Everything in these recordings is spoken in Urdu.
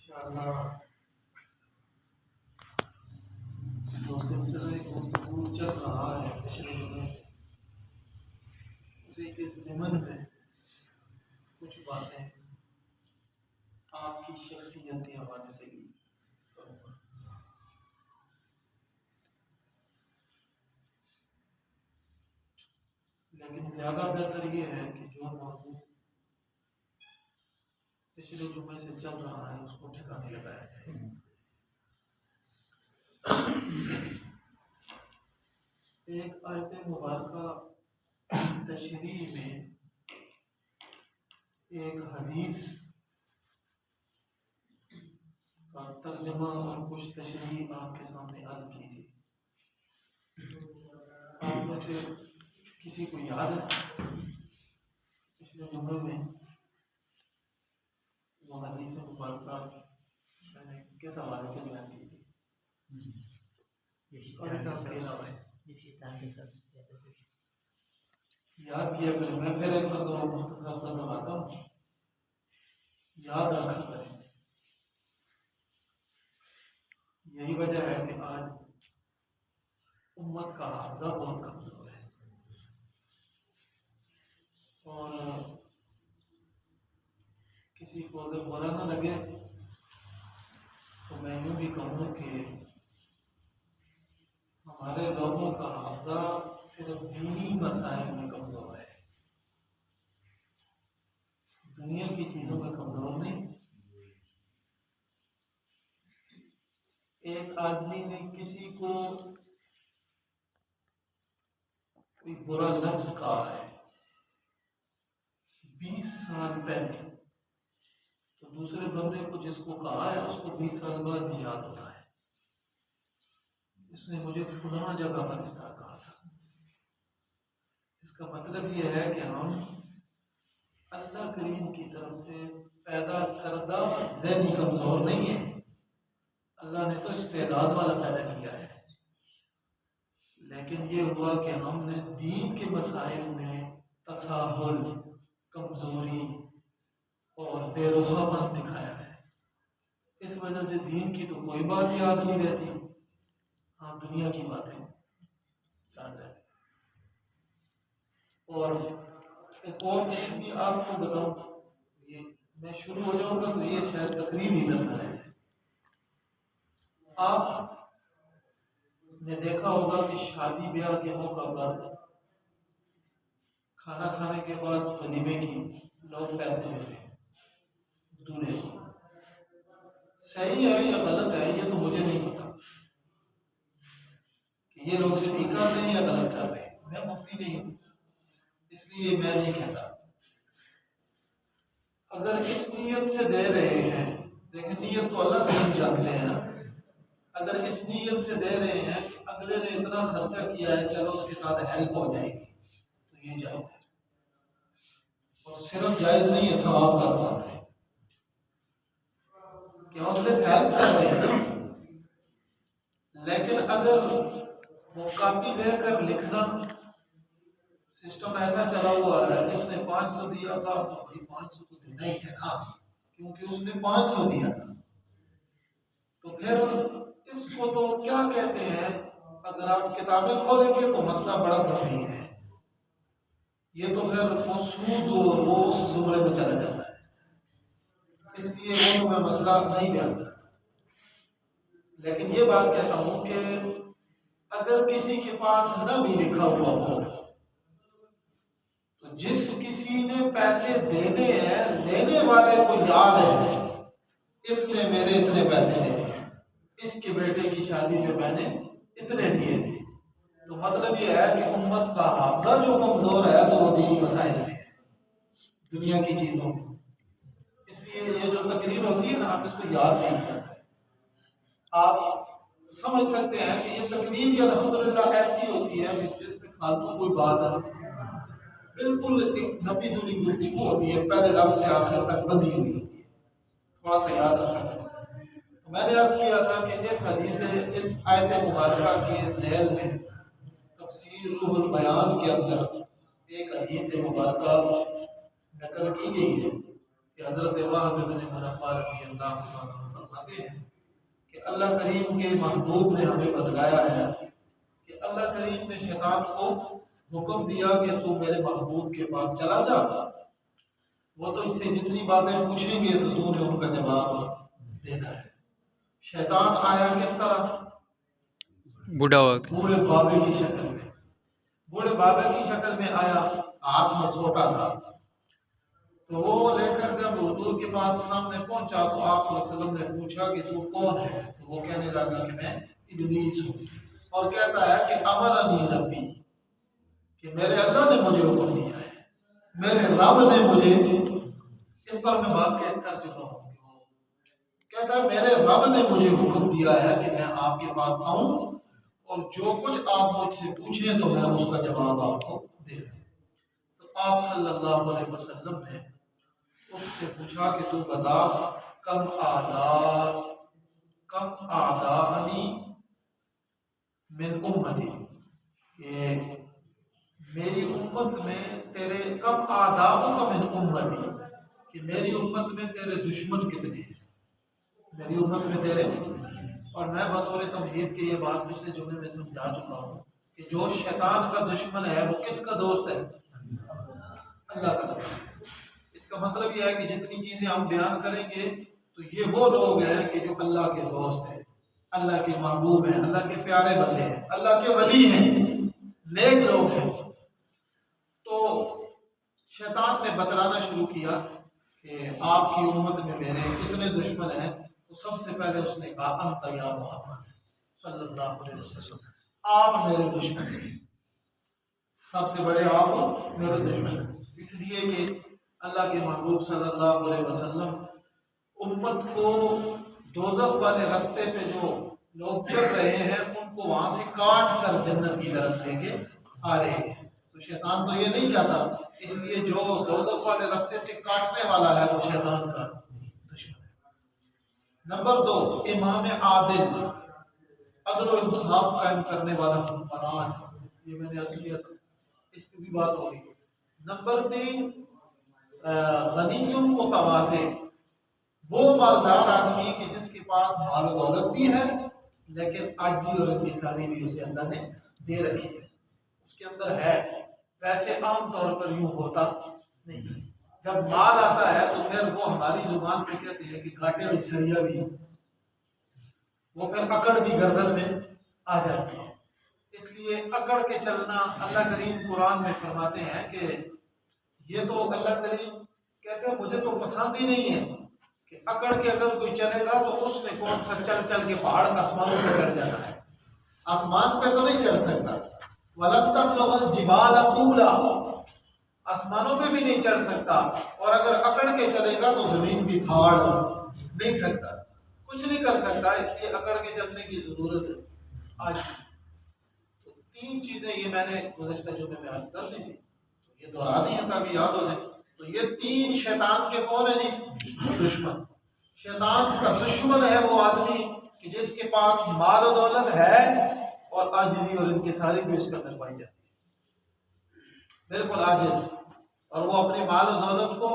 انشاءاللہ جو سلسلہ گفتگو چل رہا ہے پچھلے دنوں سے، اسی کے ضمن میں کچھ باتیں آپ کی شخصیت کے حوالے سے بھی کروں گا۔ لیکن زیادہ بہتر یہ ہے کہ جو موضوع پچھلے جمعے سے چل رہا ہے اس کو ٹھکانے لگایا جائے۔ ایک آیت مبارکہ تشریح میں ایک حدیث کا ترجمہ اور کچھ تشریح آپ کے سامنے عرض کی تھی۔ آپ میں سے کسی کو یاد ہے پچھلے جمعے میں وہ حدیث مبارکہ میں نے کس حوالے سے بیان کی تھی؟ یاد کیا کریں، میں پھر ایک مرتبہ مختصر سا دہراتا ہوں، یاد رکھا کریں۔ یہی وجہ ہے کہ آج امت کا حافظہ بہت کمزور ہے، اور کسی کو اگر برا نہ لگے تو میں یوں بھی کہوں کہ ہمارے لوگوں کا حافظہ صرف دینی مسائل میں کمزور ہے، دنیا کی چیزوں میں کمزور نہیں۔ ایک آدمی نے کسی کو کوئی برا لفظ کہا ہے 20 سال پہلے، تو دوسرے بندے کو جس کو کہا ہے اس کو 20 سال بعد بھی یاد ہوتا ہے، اس نے مجھے فلاں جگہ پر اس طرح کہا تھا۔ اس کا مطلب یہ ہے کہ ہم اللہ کریم کی طرف سے پیدا کردہ ذہنی کمزور نہیں ہیں، اللہ نے تو استعداد والا پیدا کیا ہے، لیکن یہ ہوا کہ ہم نے دین کے مسائل میں تساہل، کمزوری اور بے رخا پن دکھایا ہے۔ اس وجہ سے دین کی تو کوئی بات یاد نہیں رہتی، ہاں دنیا کی باتیں یاد رہتی۔ اور ایک اور چیز بھی آپ کو بتاؤں، یہ میں شروع ہو جاؤں گا تو یہ شاید تقریر ہی کرنا ہے۔ آپ نے دیکھا ہوگا کہ شادی بیاہ کے موقع پر کھانا کھانے کے بعد ولیمے کی لوگ پیسے دیتے ہیں دولہے کو۔ صحیح ہے یا غلط ہے یہ تو مجھے نہیں پتا کہ یہ لوگ صحیح کر رہے ہیں یا غلط کر رہے ہیں، میں مفتی نہیں ہوں اس لیے میں نہیں کہتا۔ اگر اس نیت سے دے رہے ہیں، دیکھیں نیت تو اللہ تعالیٰ جانتے ہیں نا، اگر اس نیت سے دے رہے ہیں کہ اگلے نے اتنا خرچہ کیا ہے چلو اس کے ساتھ ہیلپ ہو جائے گی، تو یہ جائز ہے، اور صرف جائز نہیں ہے ثواب کا کام ہے کہ اگلے سے ہیلپ کر رہے ہیں۔ لیکن اگر وہ کاپی لے کر لکھنا، سسٹم ایسا چلا ہوا ہے اس نے 500 دیا تھا تو 500 تو دینا ہی ہے نا، کیونکہ اس نے 500 دیا تھا، تو پھر اس کو تو کیا کہتے ہیں، اگر آپ کتابیں کھولیں گے تو مسئلہ بڑا گمبھیر ہے، یہ تو پھر وہ سود اور وہ اس زمرے میں چلا جاتا ہے، اس لیے وہ تو میں مسئلہ نہیں بیان کرتا۔ لیکن یہ بات کہتا ہوں کہ اگر کسی کے پاس نہ بھی لکھا ہوا ہو تو جس کسی نے پیسے دینے ہیں، لینے والے کو یاد ہے اس نے میرے اتنے پیسے دینے ہیں، اس کے بیٹے کی شادی پہ میں نے اتنے دیے تھے، تو مطلب یہ ہے کہ امت کا حافظہ جو کمزور ہے تو وہ دینی مسائل میں ہے، دنیا کی چیزوں میں۔ اس لیے یہ جو تقریر ہوتی ہے نا، آپ اس کو یاد نہیں کرتے، آپ سمجھ سکتے ہیں کہ یہ تقریر یہ الحمدللہ ایسی ہوتی ہے جس میں فالتو کوئی بات ہے، بالکل ایک نبی دلی گفتگو ہوتی ہے، پہلے لفظ سے آخر تک بندھی ہوئی ہوتی ہے، تھوڑا سا یاد رکھا کریں۔ تو میں نے عرض کیا تھا کہ اس حدیث اس آیت مبارکہ کے ذیل میں تفسیر روح البیان کے اندر ایک حدیث مبارکہ نقل کی گئی ہے کہ حضرت وہب بن منبہ رضی اللہ عنہ فرماتے ہیں کہ اللہ کریم کے محبوب نے ہمیں بتلایا ہے کہ اللہ کریم نے شیطان کو حکم دیا کہ تو میرے محبوب کے پاس چلا جا، وہ تو اس سے جتنی باتیں پوچھیں گے تو نے ان کا جواب دینا ہے۔ شیطان آیا کس طرح؟ بوڑھے بابے کی شکل میں، بوڑھے بابے کی شکل میں آیا، ہاتھ میں سوٹا تھا، تو وہ لے کر جب حضور کے پاس سامنے پہنچا تو آپ صلی اللہ علیہ وسلم نے پوچھا کہ تو کون ہے؟ تو وہ کہنے لگا کہ میں ابلیس ہوں، اور کہتا ہے کہ امرنی ربی، کہ میرے اللہ نے مجھے حکم دیا ہے، میرے رب نے مجھے، اس پر میں بات کر چکا ہوں، کہتا ہے میرے رب نے مجھے حکم دیا ہے کہ میں آپ کے پاس آؤں اور جو کچھ آپ مجھ سے پوچھیں تو میں اس کا جواب آپ کو دے دوں۔ تو آپ صلی اللہ علیہ وسلم نے اس سے پوچھا کہ تو بتا کم اعدانی من امتی، کہ میری امت میں تیرے کم اعداؤک من امتی، کہ میری امت میں تیرے دشمن کتنے ہیں، میری امت میں تیرے، اور میں بطور تمہید کے یہ بات پچھلے جملے میں سمجھا چکا ہوں کہ جو شیطان کا دشمن ہے وہ کس کا دوست ہے؟ اللہ کا دوست ہے۔ اس کا مطلب یہ ہے کہ جتنی چیزیں ہم بیان کریں گے تو یہ وہ لوگ ہیں کہ جو اللہ کے دوست ہیں، اللہ کے محبوب ہیں، اللہ کے پیارے بندے ہیں، اللہ کے ولی ہیں، نیک لوگ ہیں۔ تو شیطان نے بتلانا شروع کیا کہ آپ کی امت میں میرے اتنے دشمن ہیں، تو سب سے پہلے اس نے کہا انت یا محمد صلی اللہ علیہ وسلم، آپ میرے دشمن ہیں، سب سے بڑے آپ میرے دشمن ہیں، اس لیے کہ اللہ کے محبوب صلی اللہ علیہ وسلم امت کو دوزخ والے رستے پہ جو لوگ چل رہے ہیں ان کو وہاں سے کاٹ کر جنت کی طرف لے کے آ رہے ہیں، تو شیطان تو یہ نہیں چاہتا، اس لیے جو دوزخ والے رستے سے کاٹنے والا ہے وہ شیطان کا دشمن ہے۔ نمبر 2، امام عادل، عدل و انصاف قائم کرنے والا حکمران، یہ میں نے عرض کیا تھا، اس پہ بھی بات ہوگی۔ نمبر 3، غنی متواضع، وہ مالدار آدمی کہ جس کے پاس مال و دولت بھی ہے لیکن عاجزی اور انکساری بھی اسے اللہ نے دے رکھی ہے، اس کے اندر ہے، ویسے عام طور پر یوں ہوتا نہیں، جب مال آتا ہے تو پھر وہ ہماری زبان پہ کہتے ہیں کہ گھاٹے میں سریا بھی، وہ پھر اکڑ بھی گردن میں آ جاتی ہے، اس لیے اکڑ کے چلنا، اللہ کریم قرآن میں فرماتے ہیں کہ یہ تو اللہ کریم کہتے ہیں مجھے تو پسند ہی نہیں ہے کہ اکڑ کے اگر کوئی چلے گا تو اس نے کون سا چل چل کے پہاڑ آسمانوں پہ چڑھ جانا ہے، آسمان پہ تو نہیں چڑھ سکتا، وَلَن تَبْلُغَ الْجِبَالَ طُولًا، آسمانوں پہ بھی نہیں چڑھ سکتا، اور اگر اکڑ کے چلے گا تو زمین بھی پھاڑ نہیں سکتا، کچھ نہیں کر سکتا، اس لیے اکڑ کے چلنے کی ضرورت ہے۔ آج تو 3 چیزیں یہ میں نے گزشتہ جمعے میں عرض کر دی تھی، یہ دہرا دی ہیں تاکہ یاد ہو جائے۔ تو یہ 3 شیطان کے کون ہیں جی؟ دشمن۔ شیطان کا دشمن ہے وہ آدمی کہ جس کے پاس مال و دولت ہے اور عاجزی اور انکساری بھی اس کے اندر پائی جاتی ہے، بالکل عاجز، اور وہ اپنے مال و دولت کو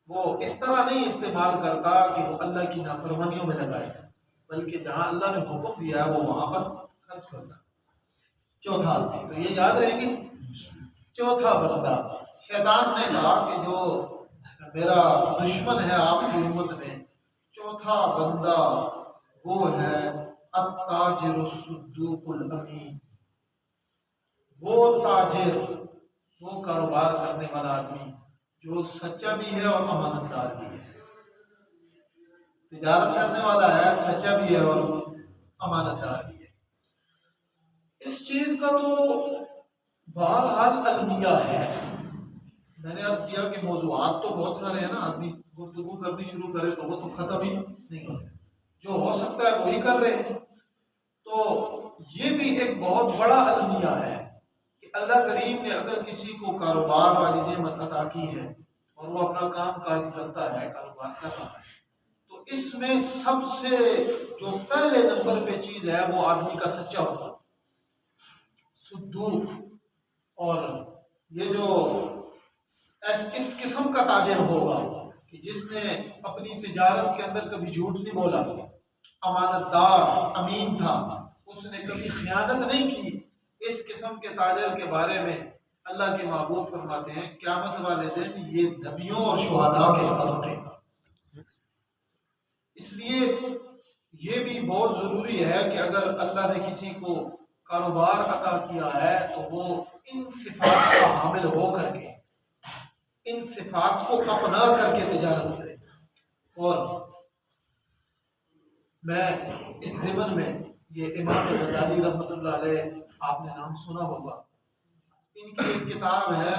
وہ اس طرح نہیں استعمال کرتا کہ وہ اللہ کی نافرمانیوں میں لگائے، بلکہ جہاں اللہ نے حکم دیا ہے وہ وہاں پر خرچ کرتا ہے۔ چوتھا آدمی، تو یہ یاد رہے گی، چوتھا بندہ، شیطان نے کہا کہ جو میرا دشمن ہے آپ کی امت میں، چوتھا بندہ وہ ہے التاجر الصدوق الامین، وہ تاجر، وہ کاروبار کرنے والا آدمی جو سچا بھی ہے اور امانت دار بھی ہے، تجارت کرنے والا ہے، سچا بھی ہے اور امانت دار بھی ہے۔ اس چیز کا تو بہرحال المیہ ہے، میں نے عرض کیا کہ موضوعات تو بہت سارے ہیں نا، آدمی گفتگو کرنی شروع کرے تو وہ تو ختم ہی نہیں ہوتے، جو ہو سکتا ہے وہی کر رہے ہیں۔ تو یہ بھی ایک بہت بڑا المیہ ہے کہ اللہ کریم نے اگر کسی کو کاروبار والی نعمت عطا کی ہے اور وہ اپنا کام کاج کرتا ہے، کاروبار کر رہا ہے، تو اس میں سب سے جو پہلے نمبر پہ چیز ہے وہ آدمی کا سچا ہوگا، صدوق، اور یہ جو اس قسم کا تاجر ہوگا کہ جس نے اپنی تجارت کے اندر کبھی جھوٹ نہیں بولا، امانت دار امین تھا، اس نے کبھی خیانت نہیں کی، اس قسم کے تاجر کے بارے میں اللہ کے محبوب فرماتے ہیں قیامت والے دن یہ نبیوں اور شہداء کے ساتھ اٹھے گا۔ اس لیے یہ بھی بہت ضروری ہے کہ اگر اللہ نے کسی کو کاروبار عطا کیا ہے تو وہ ان صفات کا حامل ہو کر کے، ان صفات کو اپنا کر کے تجارت کرے۔ اور میں اس ضمن میں یہ امام غزالی رحمۃ اللہ علیہ، آپ نے نام سنا ہوگا، ان کی ایک کتاب ہے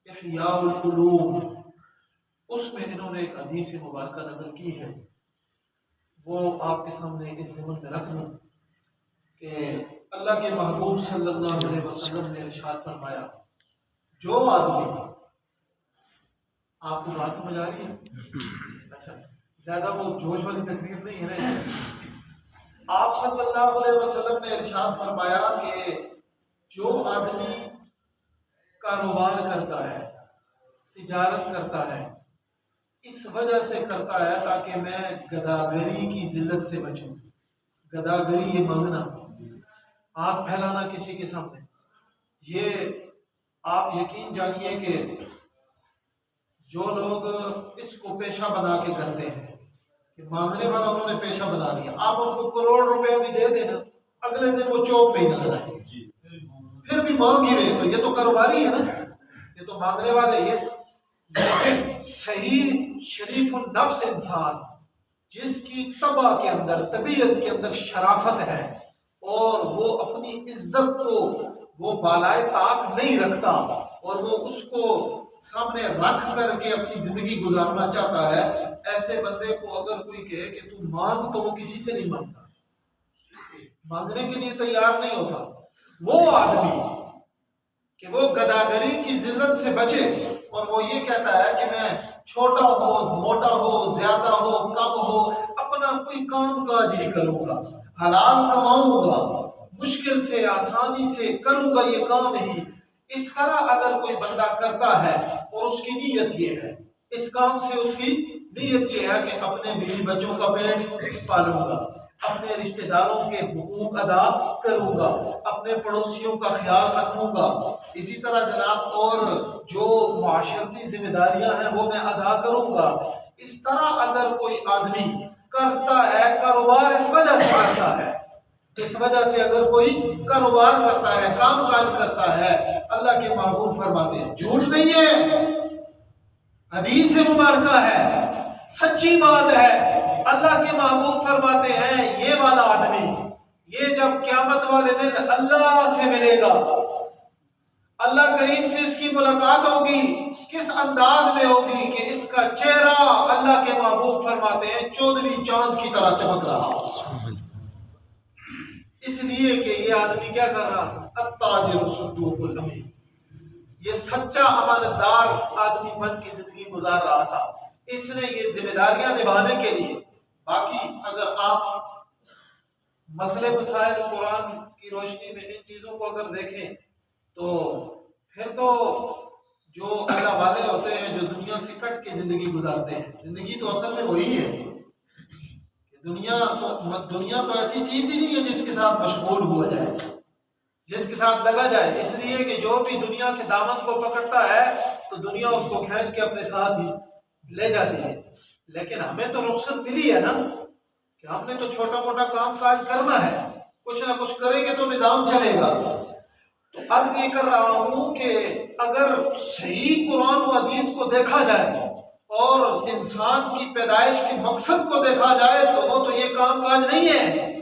احیاء القلوب، اس میں انہوں نے ایک حدیث مبارکہ نقل کی ہے، وہ آپ کے سامنے اس ضمن میں رکھ لوں کہ اللہ کے محبوب صلی اللہ علیہ وسلم نے ارشاد فرمایا، جو آدمی، آپ کو بات سمجھ آ رہی ہے؟ اچھا، زیادہ وہ جوش والی تقریر نہیں ہے نا۔ آپ صلی اللہ علیہ وسلم نے ارشاد فرمایا کہ جو آدمی کاروبار کرتا ہے، تجارت کرتا ہے، اس وجہ سے کرتا ہے تاکہ میں گداگری کی ذلت سے بچوں۔ گداگری یہ مانگنا، ہاتھ پھیلانا کسی کے سامنے، یہ آپ یقین جانیے کہ جو لوگ اس کو پیشہ بنا کے کرتے ہیں کہ مانگنے والا انہوں نے پیشہ بنا لیا، آپ ان کو کروڑ روپے بھی دے دینا، اگلے دن وہ چوک پہ ہی نظر آئیں گے، پھر بھی مانگ ہی رہے، تو یہ تو کاروباری ہے نا، یہ تو مانگنے والے۔ یہ لیکن صحیح شریف النفس انسان جس کی طبع کے اندر، طبیعت کے اندر شرافت ہے اور وہ اپنی عزت کو وہ بالائے طاق نہیں رکھتا اور وہ اس کو سامنے رکھ کر کے اپنی زندگی گزارنا چاہتا ہے، ایسے بندے کو اگر کوئی کہے کہ تو مانگ، تو وہ کسی سے نہیں مانگتا، مانگنے کے لیے تیار نہیں ہوتا۔ وہ آدمی کہ وہ گداگری کی ذلت سے بچے اور وہ یہ کہتا ہے کہ میں چھوٹا ہو، موٹا ہو، زیادہ ہو، کم ہو، اپنا کوئی کام کاج ہی کروں گا، حلال کماؤں گا، مشکل سے آسانی سے کروں گا یہ کام ہی۔ اس طرح اگر کوئی بندہ کرتا ہے اور اس کی نیت یہ ہے، اس کام سے اس کی نیت یہ ہے کہ اپنے بیوی بچوں کا پیٹ پالوں گا، اپنے رشتہ داروں کے حقوق ادا کروں گا، اپنے پڑوسیوں کا خیال رکھوں گا، اسی طرح جناب اور جو معاشرتی ذمہ داریاں ہیں وہ میں ادا کروں گا۔ اس طرح اگر کوئی آدمی کرتا ہے، کاروبار اس وجہ سے کرتا ہے، اس وجہ سے اگر کوئی کاروبار کرتا ہے، کام کاج کرتا ہے، اللہ کے محبوب فرماتے ہیں، جھوٹ نہیں ہے، حدیث مبارکہ ہے، سچی بات ہے، اللہ کے محبوب فرماتے ہیں یہ والا آدمی، یہ جب قیامت والے دن اللہ سے ملے گا، اللہ کریم سے اس کی ملاقات ہوگی، کس انداز میں ہوگی کہ اس کا چہرہ اللہ کے محبوب فرماتے ہیں 14ویں چاند کی طرح چمک رہا، اس لیے کہ یہ آدمی کیا کر رہا تھا؟ التاجر الصدوق الامین، یہ سچا امانت دار آدمی بن کی زندگی گزار رہا تھا۔ اس نے یہ ذمہ داریاں نبھانے کے لیے، باقی اگر آپ مسئلے مسائل قرآن کی روشنی میں ان چیزوں کو اگر دیکھیں تو پھر تو جو اللہ والے ہوتے ہیں جو دنیا سے کٹ کے زندگی گزارتے ہیں، زندگی تو اصل میں وہی ہے، دنیا تو ایسی چیز ہی نہیں ہے جس کے ساتھ مشغول ہوا جائے، جس کے ساتھ لگا جائے، اس لیے کہ جو بھی دنیا کے دامن کو پکڑتا ہے تو دنیا اس کو کھینچ کے اپنے ساتھ ہی لے جاتی ہے۔ لیکن ہمیں تو رخصت ملی ہے نا کہ ہم نے تو چھوٹا موٹا کام کاج کرنا ہے، کچھ نہ کچھ کریں گے تو نظام چلے گا۔ تو عرض یہ کر رہا ہوں کہ اگر صحیح قرآن و حدیث کو دیکھا جائے اور انسان کی پیدائش کے مقصد کو دیکھا جائے تو وہ تو یہ کام کاج نہیں ہے،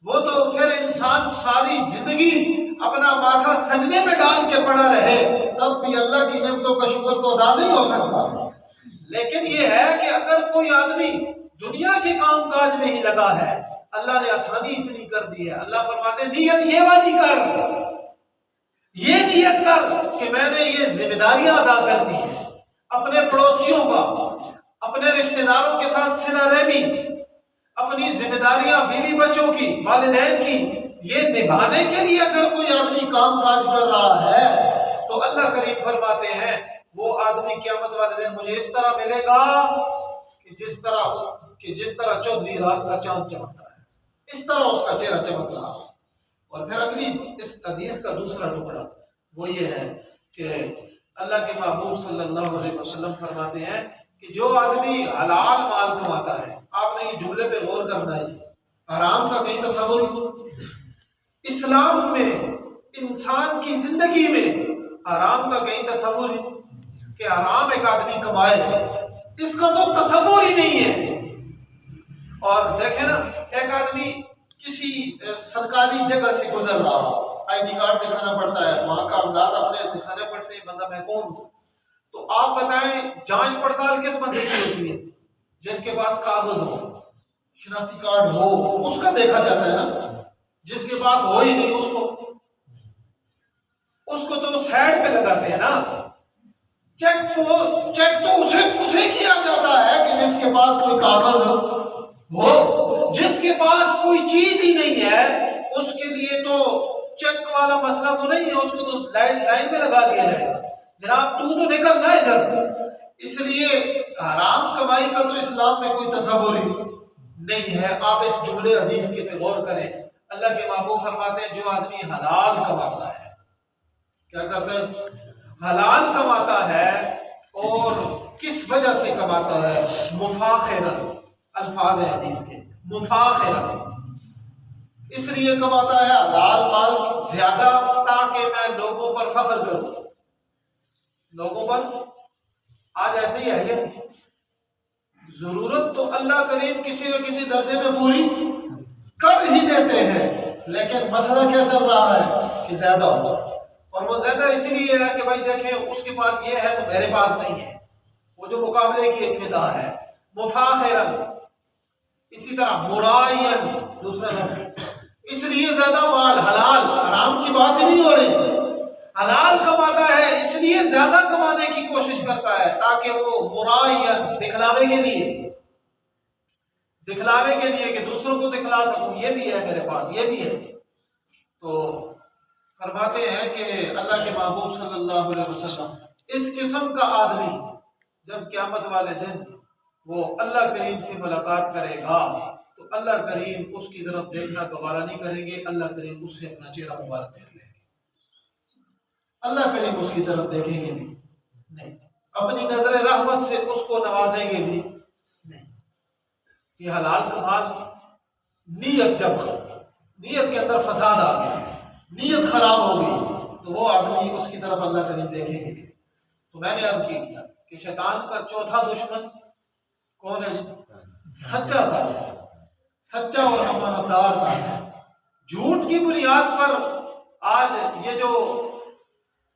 وہ تو پھر انسان ساری زندگی اپنا ماتھا سجدے میں ڈال کے پڑا رہے تب بھی اللہ کی نعمتوں کا شکر تو ادا نہیں ہو سکتا۔ لیکن یہ ہے کہ اگر کوئی آدمی دنیا کے کام کاج میں ہی لگا ہے، اللہ نے آسانی اتنی کر دی ہے، اللہ فرماتے ہیں نیت یہ والی کر، یہ نیت کر کہ میں نے یہ ذمہ داریاں ادا کرنی ہے، اپنے پڑوسیوں کا، اپنے رشتہ داروں کے ساتھ صلہ رحمی، اپنی ذمہ داریاں بیوی بچوں کی، والدین کی، یہ نبھانے کے لیے اگر کوئی آدمی کام کاج کر رہا ہے تو اللہ کریم فرماتے ہیں وہ آدمی قیامت والے دن مجھے اس طرح ملے گا کہ جس طرح 14ویں رات کا چاند چمکتا ہے، اس طرح اس کا چہرہ چمک رہا۔ اور پھر اگلی اس حدیث کا دوسرا ٹکڑا وہ یہ ہے کہ اللہ کے محبوب صلی اللہ علیہ وسلم فرماتے ہیں کہ جو آدمی حلال مال کماتا ہے، آپ نے یہ جملے پہ غور کرنا ہے، حرام کا کہیں تصور اسلام میں انسان کی زندگی میں حرام کا کہیں تصور کہ حرام ایک آدمی کمائے، اس کا تو تصور ہی نہیں ہے۔ اور دیکھیں نا، ایک آدمی کسی سرکاری جگہ سے گزر رہا، آئی ڈی کارڈ دکھانا پڑتا ہے، وہاں کاغذات اپنے دکھانے پڑتے ہیں، بندہ میں کون ہوں، تو آپ بتائیں جانچ پڑتال کس بندے کی ہوتی ہے؟ جس کے پاس کاغذ ہو، شناختی کارڈ ہو، اس کا دیکھا جاتا ہے نا۔ جس کے پاس ہو ہی نہیں اس کو تو سائڈ پہ لگاتے ہیں نا۔ چیک تو اسے کیا جاتا ہے کہ جس کے پاس کوئی کاغذ ہو، جس کے پاس کوئی چیز ہی نہیں ہے اس کے لیے تو چیک والا مسئلہ تو نہیں ہے، اس کو تو لائن میں لگا دیا جائے گا، جناب تو نکل نہ ادھر۔ اس لیے حرام کمائی کا تو اسلام میں کوئی تصور ہی نہیں ہے۔ آپ اس جملے حدیث کے پہ غور کریں، اللہ کے محبوب فرماتے ہیں جو آدمی حلال کماتا ہے، کیا کرتا ہے؟ حلال کماتا ہے، اور کس وجہ سے کماتا ہے؟ مفاخرن، الفاظ ہیں حدیث کے، مفاخرن، اس لیے کماتا ہے حلال مال زیادہ تاکہ میں لوگوں پر فخر کروں۔ لوگوں پر آج ایسے ہی ہے، ضرورت تو اللہ کریم کسی نہ کسی درجے میں پوری کر ہی دیتے ہیں، لیکن مسئلہ کیا چل رہا ہے کہ زیادہ ہو، اور وہ زیادہ اسی لیے ہے کہ بھائی دیکھیں اس کے پاس یہ ہے تو میرے پاس نہیں ہے، وہ جو مقابلے کی ایک فضا ہے۔ مفاخرن، اسی طرح مرائین، دوسرا لفظ، اس لیے زیادہ مال، حلال حرام کی بات ہی نہیں ہو رہی، حلال کماتا ہے اس لیے زیادہ کمانے کی کوشش کرتا ہے تاکہ وہ مرائین، دکھلاوے کے لیے کہ دوسروں کو دکھلا سکوں یہ بھی ہے میرے پاس، یہ بھی ہے۔ تو فرماتے ہیں کہ اللہ کے محبوب صلی اللہ علیہ وسلم اس قسم کا آدمی جب قیامت والے دن وہ اللہ کریم سے ملاقات کرے گا تو اللہ کریم اس کی طرف دیکھنا گوارا نہیں کریں گے، اللہ کریم اس سے اپنا چہرہ مبارک پھیر لیں گے، اللہ کریم اس کی طرف دیکھیں گے بھی نہیں، اپنی نظر رحمت سے اس کو نوازیں گے بھی نہیں۔ یہ حلال کمال، نیت کے اندر فساد آ گیا، نیت خراب ہو گئی تو وہ آدمی اس کی طرف اللہ کریم دیکھیں گے بھی۔ تو میں نے عرض یہ کیا کہ شیطان کا چوتھا دشمن کون ہے؟ سچا تھا، سچا اور امانتدار تھا۔ جھوٹ کی بنیاد پر آج یہ جو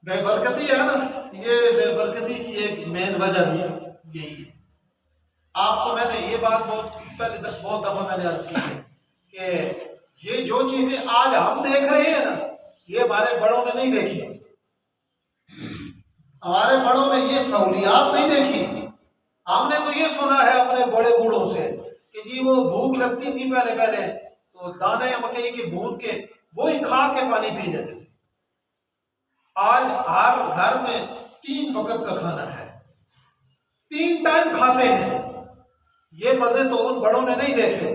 بے برکتی ہے نا، یہ بے برکتی کی ایک مین وجہ بھی یہی ہے۔ آپ کو میں نے یہ بات بہت دفعہ میں نے عرض کی ہے کہ یہ جو چیزیں آج ہم دیکھ رہے ہیں نا، یہ ہمارے بڑوں نے نہیں دیکھی، ہمارے بڑوں نے یہ سہولیات نہیں دیکھی۔ ہم نے تو یہ سنا ہے اپنے بڑے بوڑھوں سے کہ جی وہ بھوک لگتی تھی پہلے تو دانے مکئی کے بھون کے وہی کھا کے پانی پی لیتے تھے۔ آج ہر گھر میں 3 وقت کا کھانا ہے، 3 ٹائم کھاتے ہیں۔ یہ مزے تو ان بڑوں نے نہیں دیکھے،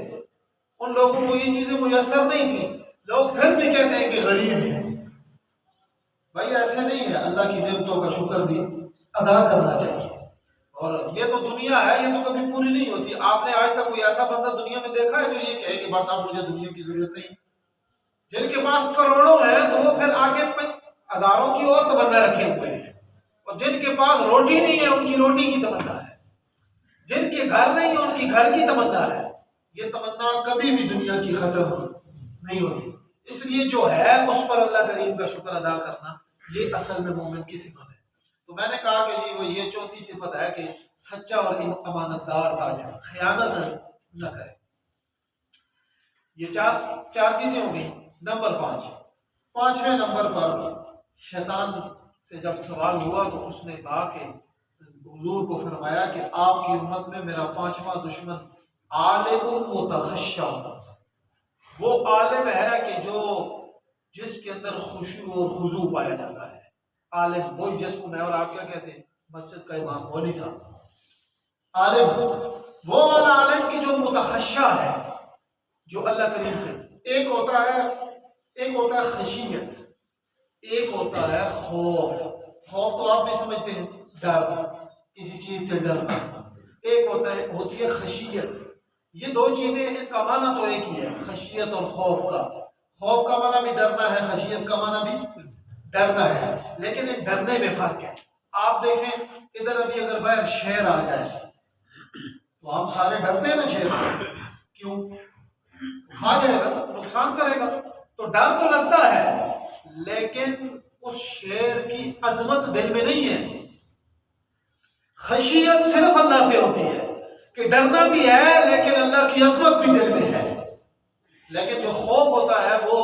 ان لوگوں کو یہ چیزیں میسر نہیں تھی، لوگ پھر بھی کہتے ہیں کہ غریب ہیں۔ بھائی ایسے نہیں ہے، اللہ کی نعمتوں کا شکر بھی ادا کرنا چاہیے۔ اور یہ تو دنیا ہے، یہ تو کبھی پوری نہیں ہوتی۔ آپ نے آج تک کوئی ایسا بندہ دنیا میں دیکھا ہے جو یہ کہے کہ بس اب مجھے دنیا کی ضرورت نہیں؟ جن کے پاس کروڑوں ہیں تو وہ پھر آگے ہزاروں کی اور تمنا رکھے ہوئے ہیں، اور جن کے پاس روٹی نہیں ہے ان کی روٹی کی تمنا ہے، جن کے گھر نہیں ہے ان کی گھر کی تمنا ہے۔ یہ تمنا کبھی بھی دنیا کی ختم نہیں ہوتی۔ اس لیے جو ہے اس پر اللہ کریم کا شکر ادا کرنا، یہ اصل میں مومن کی صفت ہے۔ تو میں نے کہا کہ جی وہ یہ چوتھی صفت ہے کہ سچا اور امانتدار تاجر، خیانت نہ کرے۔ یہ چار چیزیں ہو گئی۔ نمبر 5، 5ویں نمبر پر شیطان سے جب سوال ہوا تو اس نے کہا کہ حضور کو فرمایا کہ آپ کی امت میں میرا 5واں دشمن عالم متخشع، وہ عالم ہے کہ جس کے اندر خشوع اور خضوع پایا جاتا ہے۔ عالم وہی جس کو میں اور آپ کیا کہتے ہیں؟ مسجد کا امام مولوی صاحب عالم، وہ والا عالم کی جو متخشع ہے، جو اللہ کریم سے، ایک ہوتا ہے خشیت، ایک ہوتا ہے خوف. خوف تو آپ بھی سمجھتے ہیں، ڈر، کسی چیز سے ڈرنا. ایک ہوتی ہے خشیت. یہ دو چیزیں، ان کا معنی تو ایک ہی ہے، خشیت اور خوف کا. خوف کا معنی بھی ڈرنا ہے، خشیت کا معنی بھی ڈرنا ہے، لیکن ان ڈرنے میں فرق ہے. آپ دیکھیں ادھر ابھی اگر باہر شیر آ جائے تو ہم سارے ڈرتے ہیں نا شیر سے. کیوں؟ کھا جائے گا، نقصان کرے گا، تو ڈر تو لگتا ہے، لیکن اس شیر کی عظمت دل میں نہیں ہے. خشیت صرف اللہ سے ہوتی ہے کہ ڈرنا بھی ہے لیکن اللہ کی عظمت بھی دل میں ہے. لیکن جو خوف ہوتا ہے وہ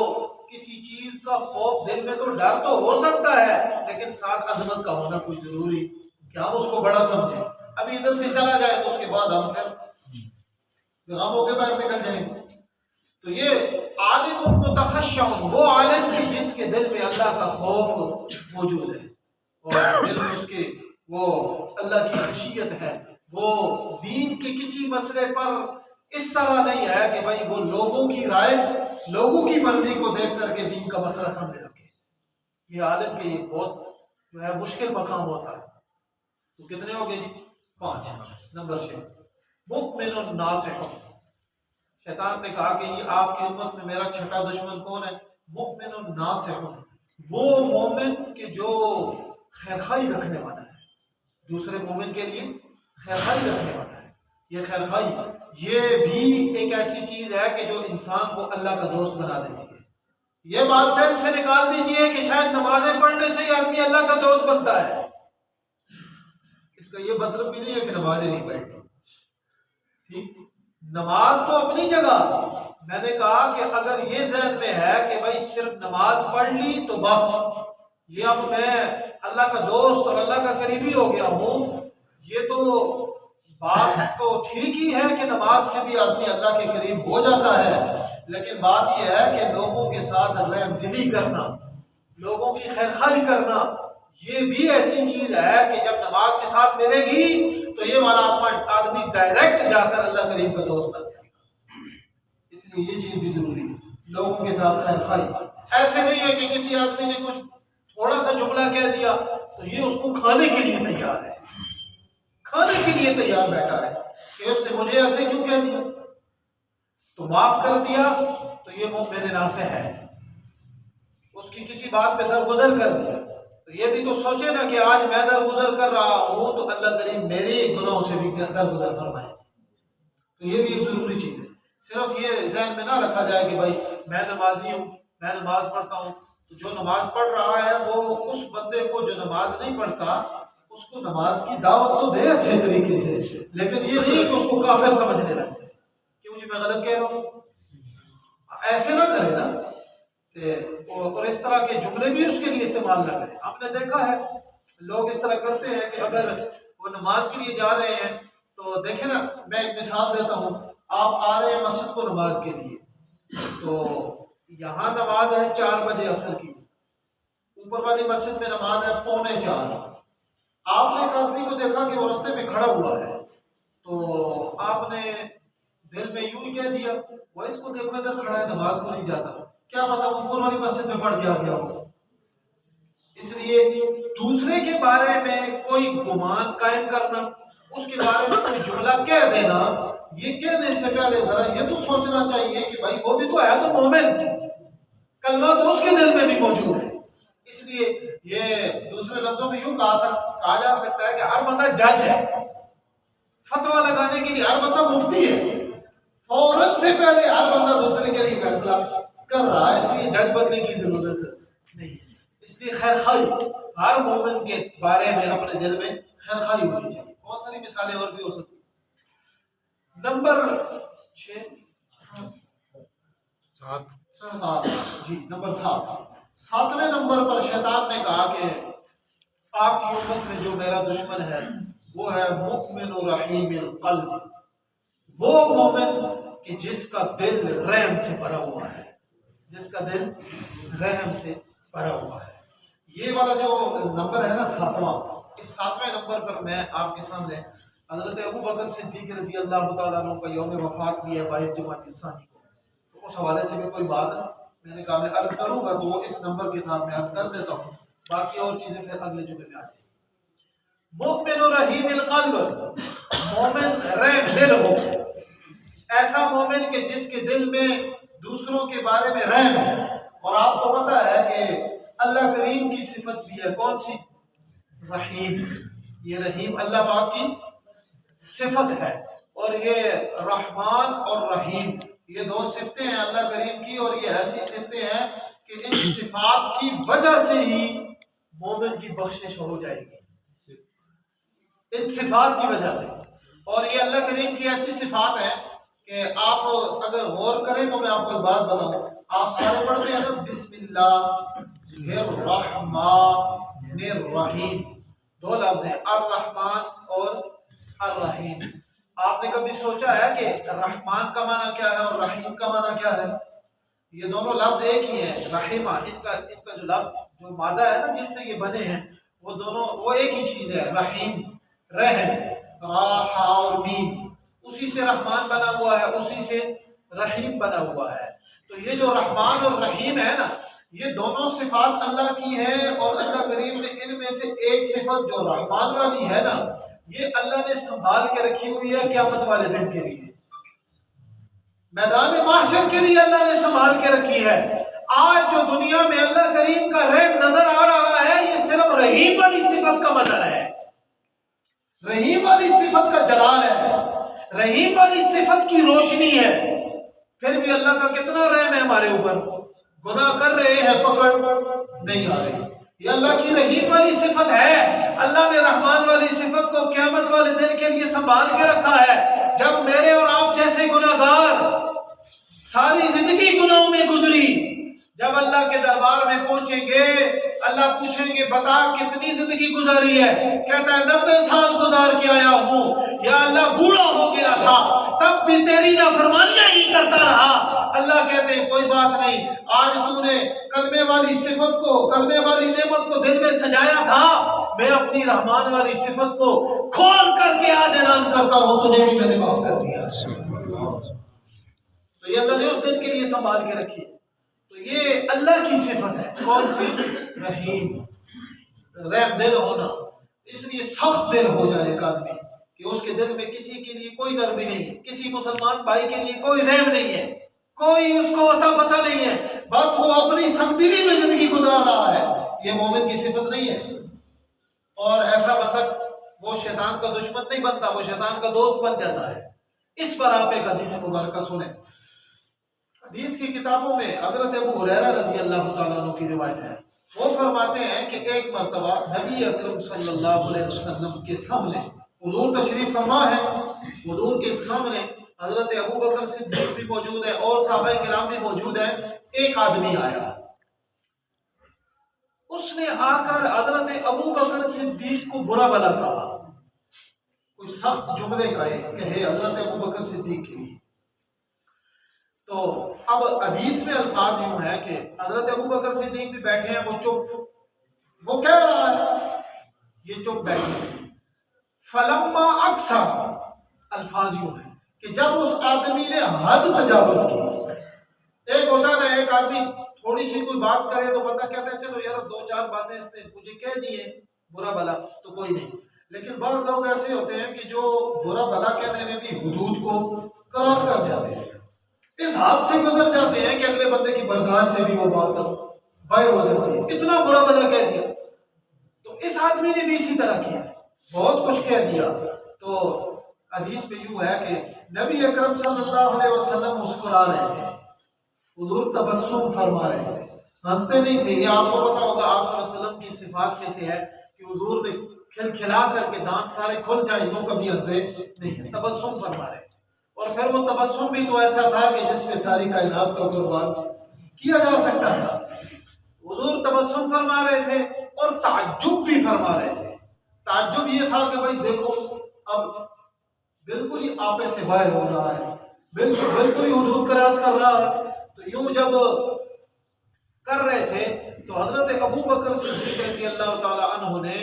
کسی چیز کا خوف، دل میں تو ڈر تو ہو سکتا ہے لیکن ساتھ عظمت کا ہونا کوئی ضروری کہ ہم اس کو بڑا سمجھیں. ابھی ادھر سے چلا جائے تو اس کے بعد ہم پھر غموں کے باہر نکل جائیں گے. تو یہ عالم متخشع، وہ عالم بھی جس کے دل میں اللہ کا خوف موجود ہے اور دل میں اس کے وہ اللہ کی خشیت ہے. وہ دین کے کسی مسئلے پر اس طرح نہیں ہے کہ بھائی وہ لوگوں کی رائے، لوگوں کی مرضی کو دیکھ کر کے دین کا مسئلہ سامنے رکھے. یہ عالم کے یہ بہت جو ہے مشکل مقام ہوتا ہے. تو کتنے ہو گئے جی؟ 5. نمبر 6 مؤمن ناصح. شیطان نے کہا کہ یہ آپ کی امت میں میرا چھٹا دشمن کون ہے؟ مؤمن ناصح، وہ مومن کہ جو خیرخواہی رکھنے والا ہے، دوسرے مومن کے لیے خیرخواہی رکھنے والا ہے. یہ خیرخواہی یہ بھی ایک ایسی چیز ہے کہ جو انسان کو اللہ کا دوست بنا دیتی ہے. یہ بات ذہن سے نکال دیجئے کہ شاید نمازیں پڑھنے سے ہی آدمی اللہ کا دوست بنتا ہے. اس کا یہ مطلب بھی نہیں ہے کہ نمازیں نہیں پڑھنی. ٹھیک، نماز تو اپنی جگہ. میں نے کہا کہ اگر یہ ذہن میں ہے کہ بھائی صرف نماز پڑھ لی تو بس یہ اب میں اللہ کا دوست اور اللہ کا قریبی ہو گیا ہوں، یہ تو بات تو ٹھیک ہی ہے کہ نماز سے بھی آدمی اللہ کے قریب ہو جاتا ہے، لیکن بات یہ ہے کہ لوگوں کے ساتھ رحم دلی کرنا، لوگوں کی خیرخواہی کرنا، یہ بھی ایسی چیز ہے کہ جب نماز کے ساتھ ملے گی تو یہ والا آدمی ڈائریکٹ جا کر اللہ کریم کا دوست بن جائے گا. اس لیے یہ چیز بھی ضروری ہے، لوگوں کے ساتھ خیرخواہی. ایسے نہیں ہے کہ کسی آدمی نے کچھ تھوڑا سا جملہ کہہ دیا تو یہ اس کو کھانے کے لیے تیار ہے، کھانے کے لیے تیار بیٹھا ہے کہ اس نے مجھے ایسے کیوں کہہ دیا، تو معاف کر دیا تو یہ مومن ناصح ہے. اس کی کسی بات پہ درگزر کر دیا تو یہ بھی تو سوچے نا کہ آج میں درگزر کر رہا ہوں تو اللہ کریم میرے گناہوں سے بھی درگزر فرمائے. تو یہ بھی ایک ضروری چیز ہے. صرف یہ ذہن میں نہ رکھا جائے کہ بھائی میں نمازی ہوں، میں نماز پڑھتا ہوں، تو جو نماز پڑھ رہا ہے وہ اس بندے کو جو نماز نہیں پڑھتا اس کو نماز کی دعوت تو دے اچھے طریقے سے، لیکن یہ نہیں کہ اس کو کافر سمجھنے لگ جائے. کیوں جی میں غلط کہہ رہا ہوں؟ ایسے نہ کرے نا، اور اس طرح کے جملے بھی اس کے لیے استعمال نہ کریں. ہم نے دیکھا ہے لوگ اس طرح کرتے ہیں کہ اگر وہ نماز کے لیے جا رہے ہیں تو دیکھیں نا، میں ایک مثال دیتا ہوں. آپ آ رہے ہیں مسجد کو نماز کے لیے، تو یہاں نماز ہے 4 بجے عصر کی، اوپر والی مسجد میں نماز ہے 3:45. آپ نے ایک آدمی کو دیکھا کہ وہ رستے میں کھڑا ہوا ہے، تو آپ نے دل میں یوں ہی کہہ دیا وہ اس کو دیکھو ادھر کھڑا ہے، نماز کو نہیں جاتا، کیا پتا اوپر والی مسجد میں پڑھ کے آ گیا ہو. اس لیے دوسرے کے بارے میں کوئی گمان قائم کرنا، اس کے بارے میں کوئی جملہ کہہ دینا، یہ کہنے سے پہلے ذرا یہ تو سوچنا چاہیے کہ بھائی وہ بھی تو ہے تو مومن، کلمہ تو اس کے دل میں بھی موجود ہے. اس لیے یہ دوسرے لفظوں میں یوں کہا جا سکتا ہے کہ ہر بندہ جج ہے، فتویٰ لگانے کے لیے ہر بندہ مفتی ہے، فوراً سے پہلے ہر بندہ دوسرے کے لیے فیصلہ کر رہا ہے. اس لیے جج بننے کی ضرورت نہیں ہے. اس لیے خیرخواہی ہر مومن کے بارے میں اپنے دل میں خیرخواہی ہونی چاہیے. بہت ساری مثالیں اور بھی ہو سکتی. نمبر 7 جی، نمبر 7ویں نمبر پر شیطان نے کہا کہ آپ کی امت میں جو میرا دشمن ہے وہ ہے مؤمن رحیم القلب، وہ مومن کہ جس کا دل رحم سے بھرا ہوا ہے، جس کا دل رحم سے بھرا ہوا ہے. یہ والا جو نمبر ہے نا 7واں، اس 7ویں نمبر پر میں آپ کے سامنے حضرت ابو بکر صدیق رضی اللہ تعالیٰ عنہ کا یوم وفات بھی ہے 22 جمادی الثانی کو، تو اس حوالے سے بھی کوئی بات میں نے کہا میں عرض کروں گا تو وہ اس نمبر کے ساتھ میں عرض کر دیتا ہوں، باقی اور چیزیں پھر اگلے جمعے میں آ جائیں۔ مؤمن و رحیم القلب، مومن رحم دل ہو، ایسا مومن کہ جس کے دل میں دوسروں کے بارے میں رحم ہے۔ اور آپ کو پتا ہے کہ اللہ کریم کی صفت بھی ہے، کون سی؟ رحیم۔ یہ رحیم اللہ پاک کی صفت ہے، اور یہ رحمان اور رحیم یہ دو صفتیں ہیں اللہ کریم کی، اور یہ ایسی صفتیں ہیں کہ ان صفات کی وجہ سے ہی مومن کی بخشش ہو جائے گی، ان صفات کی وجہ سے۔ اور یہ اللہ کریم کی ایسی صفات ہیں کہ آپ اگر غور کریں تو میں آپ کو ایک بات بتاؤں، آپ سارے پڑھتے ہیں نا بسم اللہ الرحمن الرحیم، دو لفظ ہیں الرحمن اور الرحیم۔ آپ نے کبھی سوچا ہے کہ رحمان کا معنی کیا ہے اور رحیم کا معنی کیا ہے؟ یہ دونوں لفظ ایک ہی ہیں، رحمہ ان کا جو لفظ جو مادہ ہے نا جس سے یہ بنے ہیں وہ دونوں وہ ایک ہی چیز ہے، رحیم رحم، راح اور میم، اسی سے رحمان بنا ہوا ہے، اسی سے رحیم بنا ہوا ہے۔ تو یہ جو رحمان اور رحیم ہے نا، یہ دونوں صفات اللہ کی ہیں، اور اللہ کریم نے ان میں سے ایک صفت جو رحمان والی ہے نا، یہ اللہ نے سنبھال کے رکھی ہوئی ہے قیامت والے دن کے لیے، میدان محشر کے لیے اللہ نے سنبھال کے رکھی ہے۔ آج جو دنیا میں اللہ کریم کا رحم نظر آ رہا ہے، یہ صرف رحیم والی صفت کا مظہر ہے، رحیم والی صفت کا جلال ہے، رحیم والی صفت کی روشنی ہے۔ پھر بھی اللہ کا کتنا رحم ہے ہمارے اوپر، گناہ کر رہے ہیں پکڑ نہیں آ رہی، یہ اللہ کی رحیم والی صفت ہے۔ اللہ نے رحمان والی صفت کو قیامت والے دن کے لیے سنبھال کے رکھا ہے۔ جب میرے اور آپ جیسے گناہگار ساری زندگی گناہوں میں گزری، جب اللہ کے دربار میں پہنچیں گے، اللہ پوچھیں گے بتا کتنی زندگی گزاری ہے، کہتا ہے 90 سال گزار کے آیا ہوں، یا اللہ بوڑھا ہو گیا تھا تب بھی تیری نافرمانیاں ہی کرتا رہا۔ اللہ کہتے ہیں کوئی بات نہیں، آج تو نے کلمے والی صفت کو، کلمے والی نعمت کو دل میں سجایا تھا، میں اپنی رحمان والی صفت کو کھول کر کے آج اعلان کرتا ہوں تجھے بھی میں نے معاف کر دیا۔ تو یہ اللہ نے اس دن کے لیے سنبھال کے رکھی، تو یہ اللہ کی صفت ہے، کون سی؟ رحیم، رحم دل ہونا۔ اس لیے سخت دل ہو جائے ایک آدمی کہ اس کے دل میں کسی کے لیے کوئی نرمی نہیں ہے، کسی مسلمان بھائی کے لیے کوئی رحم نہیں ہے، کوئی اس کو عطا پتہ نہیں ہے، بس وہ اپنی سنگدلی میں زندگی گزار رہا ہے، یہ مومن کی صفت نہیں ہے۔ اور ایسا مطلب وہ شیطان کا دشمن نہیں بنتا، وہ شیطان کا دوست بن جاتا ہے۔ اس پر آپ ایک حدیث مبارکہ سنیں۔ حدیث کی کتابوں میں حضرت ابو ہریرہ رضی اللہ تعالیٰ عنہ کی روایت ہے، وہ فرماتے ہیں کہ ایک مرتبہ نبی اکرم صلی اللہ علیہ وسلم کے سامنے حضور تشریف فرما ہے، حضور کے سامنے حضرت ابو بکر صدیق بھی موجود ہے اور صحابہ کرام بھی موجود ہیں۔ ایک آدمی آیا، اس نے آ کر حضرت ابو بکر صدیق کو برا بھلا کہا، کوئی سخت جملے کہے حضرت ابو بکر صدیق کے لیے۔ تو اب حدیث میں الفاظ یوں ہے کہ حضرت ابو بکر صدیق بھی بیٹھے ہیں، وہ چپ، وہ کہہ رہا ہے، یہ چپ بیٹھے ہیں۔ فلما اکثر، الفاظ یوں ہے کہ جب اس آدمی نے حد تجاوز کی، ایک ہوتا ہے نا ایک آدمی تھوڑی سی کوئی بات کرے تو بندہ کہتا ہے چلو یار 2-4 باتیں اس نے مجھے کہہ دی ہیں برا بھلا تو کوئی نہیں، لیکن بعض لوگ ایسے ہوتے ہیں کہ جو برا بھلا کہنے میں بھی حدود کو کراس کر جاتے ہیں، اس حد سے گزر جاتے ہیں کہ اگلے بندے کی برداشت سے بھی وہ بات باہر ہو جاتی ہے، اتنا برا بھلا کہہ دیا۔ تو اس آدمی نے بھی اسی طرح کیا، بہت کچھ کہہ دیا۔ تو حدیث میں یوں ہے کہ نبی اکرم صلی اللہ علیہ وسلم مسکرا رہے تھے، حضور تبسم فرما رہے تھے، ہنستے نہیں تھے۔ یہ آپ کو پتا ہوگا آپ صلی اللہ علیہ وسلم کی صفات میں سے ہے کہ حضور نے کھلکھلا کر کے دانت سارے کھل جائیں تو کبھی ہنسے نہیں ہیں، تبسم فرما رہے تھے۔ اور پھر وہ تبسم بھی تو ایسا تھا کہ جس میں ساری کائنات کا قربان کیا جا سکتا تھا۔ حضور تبسم فرما رہے تھے اور تعجب بھی فرما رہے تھے۔ تعجب یہ تھا کہ بھائی دیکھو اب بالکل ہی آپے سے باہر ہو رہا ہے، بالکل ہی حدود کراس کر رہا ہے۔ تو یوں جب کر رہے تھے تو حضرت ابو بکر صدیق رضی اللہ تعالی عنہ نے،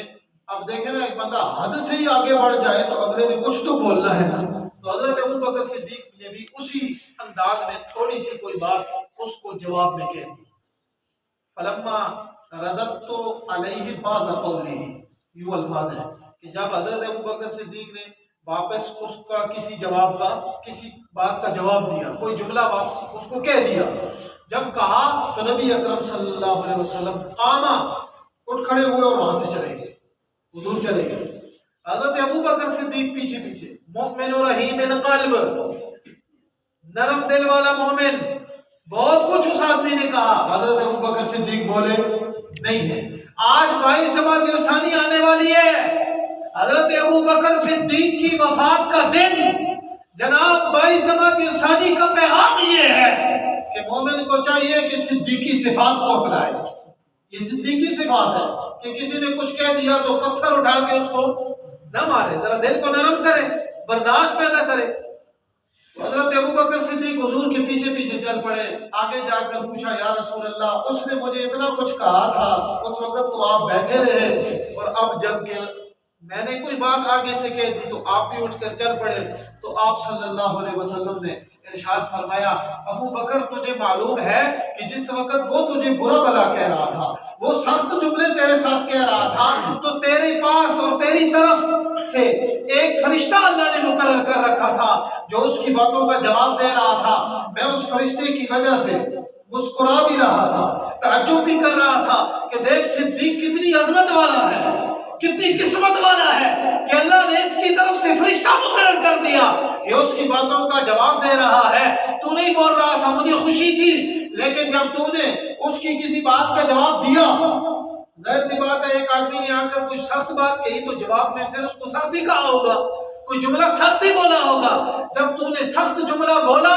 اب دیکھیں نا ایک بندہ حد سے ہی آگے بڑھ جائے تو اگلے نے کچھ تو بولنا ہے نا، تو حضرت ابو بکر صدیق نے بھی اسی انداز میں تھوڑی سی کوئی بات اس کو جواب میں کہہ دی. فلما رددت علیہ بعض قولہ، یہ الفاظ ہیں کہ جب حضرت ابو بکر صدیق نے واپس اس کا کسی بات کا جواب دیا، کوئی جملہ واپس اس کو کہہ دیا، جب کہا تو نبی اکرم صلی اللہ علیہ وسلم قاما، اٹھ کھڑے ہوئے اور وہاں سے چلے گئے، حضور چلے گئے. حضرت ابو بکر صدیق پیچھے پیچھے، مؤمن و رحیم القلب، نرم دل والا مومن. بہت کچھ اس آدمی نے کہا، حضرت ابو بکر صدیق بولے نہیں ہے. آج 22 جمادی الثانی آنے والی ہے، حضرت ابو بکر صدیق کی وفات کا دن. جناب 22 جمادی الثانی کا پیغام یہ ہے کہ مومن کو چاہیے کہ صدیقی صفات کو اپنائے. یہ صدیقی صفات ہے کہ کسی نے کچھ کہہ دیا تو پتھر اٹھا کے اس کو نہ مارے، ذرا دل کو نرم کرے، برداشت پیدا کرے. تو حضرت ابو بکر صدیق حضور کے پیچھے پیچھے چل پڑے. آگے جا کر پوچھا یا رسول اللہ، اس نے مجھے اتنا کچھ کہا تھا، اس وقت تو آپ بیٹھے رہے، اور اب جب کہ میں نے کوئی بات آگے سے کہہ دی تو آپ بھی اٹھ کر چل پڑے. تو آپ صلی اللہ علیہ وسلم نے ارشاد فرمایا، ابو بکر تجھے معلوم ہے کہ جس وقت وہ تجھے برا بلا کہہ رہا تھا، وہ سخت جملے تیرے ساتھ کہہ رہا تھا، تو تیرے پاس اور تیری طرف سے ایک فرشتہ اللہ نے مقرر کر رکھا تھا جو اس کی باتوں کا جواب دے رہا تھا. میں اس فرشتے کی وجہ سے مسکرا بھی رہا تھا، تعجب بھی کر رہا تھا کہ دیکھ صدیق کتنی عظمت والا ہے، کتنی قسمت والا ہے کہ اللہ نے اس کی طرف سے فرشتہ مقرر کر دیا، یہ اس کی باتوں کا جواب دے رہا ہے. تو نہیں بول رہا تھا، مجھے خوشی تھی، لیکن جب تو نے اس کی کسی بات کا جواب دیا، ظاہر سی بات ہے ایک آدمی نے آ کر کوئی سخت بات کہی تو جواب میں پھر اس کو سخت ہی کہا ہوگا، کوئی جملہ سخت ہی بولا ہوگا. جب تو نے سخت جملہ بولا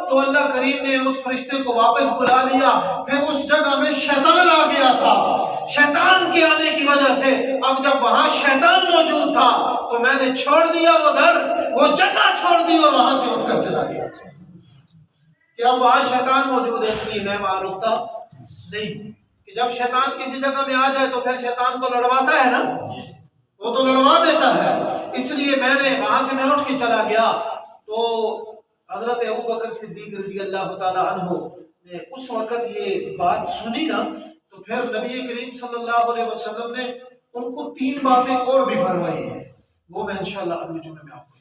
تو اللہ کریم نے اس فرشتے کو واپس بلا لیا. پھر اس جگہ میں شیطان آ گیا تھا، شیطان کے آنے کی وجہ سے اب جب وہاں شیطان موجود تھا تو میں نے چھوڑ دیا وہ جگہ چھوڑ دی اور وہاں سے اٹھ کر چلا گیا. کہ اب وہاں شیطان موجود ہے اس لیے میں وہاں رکتا نہیں. کہ جب شیطان کسی جگہ میں آ جائے تو پھر شیطان تو لڑواتا ہے نا، وہ تو لڑوا دیتا ہے، اس لیے میں نے وہاں سے میں اٹھ کے چلا گیا. تو حضرت ابو بکر صدیق رضی اللہ تعالی عنہ نے اس وقت یہ بات سنی نا، تو پھر نبی کریم صلی اللہ علیہ وسلم نے ان کو 3 باتیں اور بھی فرمائی ہیں، وہ میں انشاءاللہ اگلے جمعے میں آپ کو